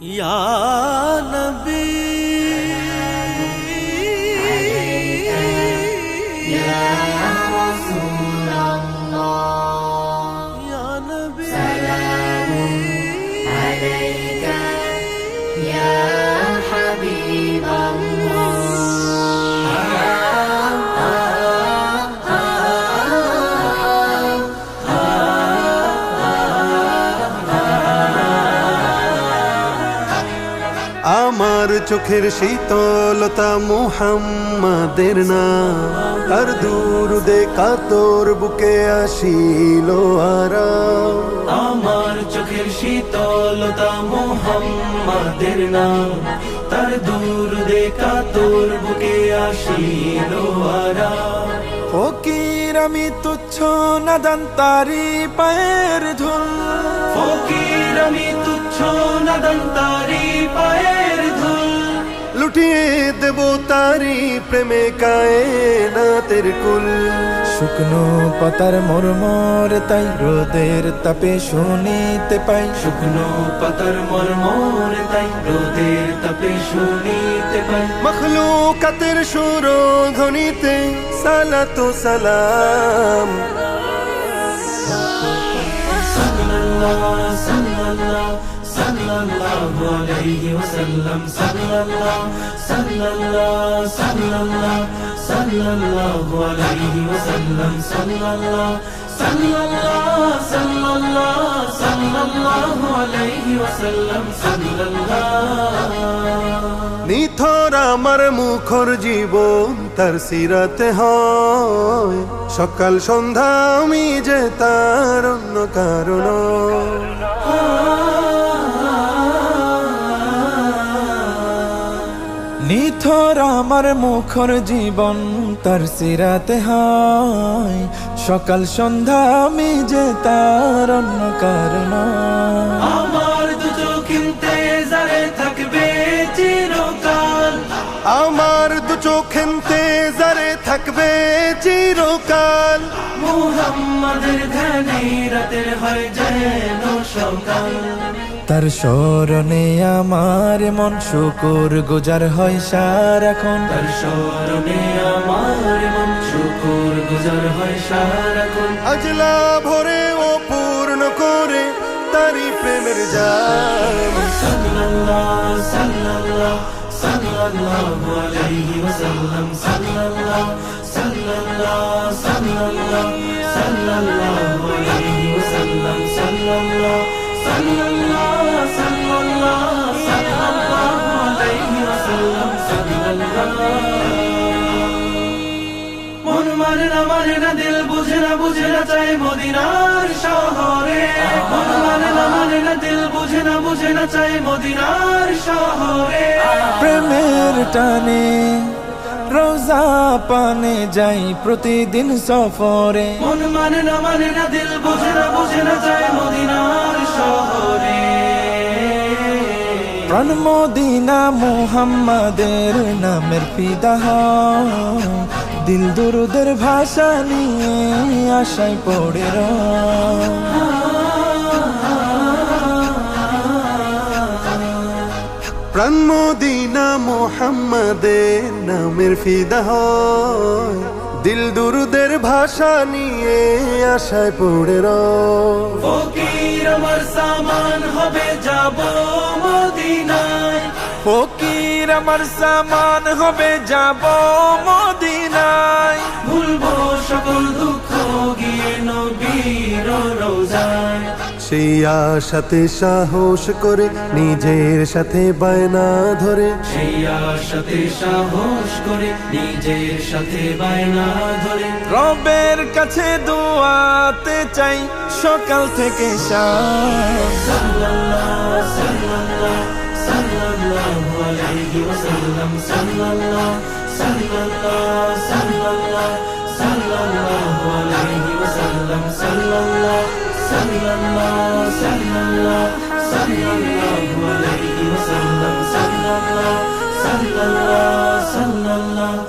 या नबी या रसूल अल्लाह या नबी सलामुन अलैका या हबीब আমার চোখের শীতলতা মুহাম্মাদের নাম, তার দুরুদে কাতর বুকে আসিল আরাম। আমার চোখের শীতলতা মুহাম্মাদের নাম, তার দুরুদে কাতর বুকে আসিল আরাম। ফকির আমি তুচ্ছ নাদান তারি পায়ের ধুল, ফকির আমি তুচ্ছ নাদান তারি পায়ের ধুল, লুটিয়ে দেব তারি প্রেমে কায়নাতের কুল। শুকনো পাতার মরমর তাই রোদের তাপে শুনিতে পাই, শুকনো পাতার মরমর তাই রোদের তাপে শুনিতে পাই। মখলুকাতের সুরধ্বনিতে সালাতু সালাম। সাল্লাল্লাহু সাল্লাল্লাহু সাল্লাল্লাহু আলাইহি ওয়াসাল্লাম, সাল্লাল্লাহু সাল্লাল্লাহু সাল্লাল্লাহু সাল্লাল্লাহু আলাইহি ওয়াসাল্লাম, সাল্লাল্লাহু সাল্লাল্লাহু সাল্লাল্লাহু সাল্লাল্লাহু আলাইহি ওয়াসাল্লাম, সাল্লাল্লাহু। নিথর আমার মুখর জীবন তার সিরাতে হয়, সকাল সন্ধ্যা আমি যে তার অন্য কারণ। নিথর আমার মুখর জীবন তার সিরাতে হয়, সকাল সন্ধ্যা আমি যে তার অন্য কারণ। আমার দু চোখিনতে জারে থাকবে চিরকাল, আমার দু চোখেন্তে জারে থাকবে চিরকাল। মুহাম্মাদের ধ্যানে রাতের হয় যেন সকাল, তার স্মরণে আমার মন শুকুর গুজার হয় সারাক্ষণ। তার স্মরণে আমার মন শুকুর গুজার হয় সারাক্ষণ। আজলা ভরে ও পূর্ণ করে তারি প্রেমের জাম। সাল্লাল্লাহু সাল্লাল্লাহু সাল্লাল্লাহু আলাইহি ওয়াসাল্লাম, সাল্লাল্লাহু সাল্লাল্লাহু সাল্লাল্লাহু সাল্লাল্লাহু আলাইহি ওয়াসাল্লাম, সাল্লাল্লাহু সাল্লাল্লাহু সাল্লাল্লাহু সাল্লাল্লাহু আলাইহি ওয়াসাল্লাম, সাল্লাল্লাহু। মন মানে না দিল বুঝে না চাই মদিনার শহরে। মন মানে না দিল বুঝে না চাই মদিনার শহরে। প্রেমের টানে রোজা পানে যাই প্রতিদিন সফরে। মন মানে না দিল বুঝে না চাই মদিনার শহরে। প্রাণ মদিনা মুহাম্মাদের নামের ফিদা হয়, দিল দুরুদের ভাষা নিয়ে আশায় পড়ে রয়। প্রাণ মদিনা মুহাম্মাদের নামের ফিদা হয়, দিল দুরুদের ভাষা নিয়ে আশায় পড়ে রয়। ফকির আমার সামান হবে যাব মদিনায়, ফকির আমার সামান হবে যাব মদিনায়। ভুলবো সকল দুঃখ গিয়ে নবীর রোজায়। সেই আশাতে সাহস করে নিজের সাথে বায়না ধরে, সেই আশাতে সাহস করে নিজের সাথে বায়না ধরে। রবের কাছে দোয়াতে চাই সকাল থেকে শাম। সাল্লাল্লাহু সাল্লাল্লাহু সাল্লাল্লাহু আলাইহি ওয়াসাল্লাম, সাল্লাল্লাহু সাল্লাল্লাহু সাল্লাল্লাহু সাল্লাল্লাহু আলাইহি ওয়াসাল্লাম, সাল্লাল্লাহু সাল্লাল্লাহু সাল্লাল্লাহু সাল্লাল্লাহু আলাইহি ওয়াসাল্লাম, সাল্লাল্লাহু সাল্লাল্লাহু সাল্লাল্লাহু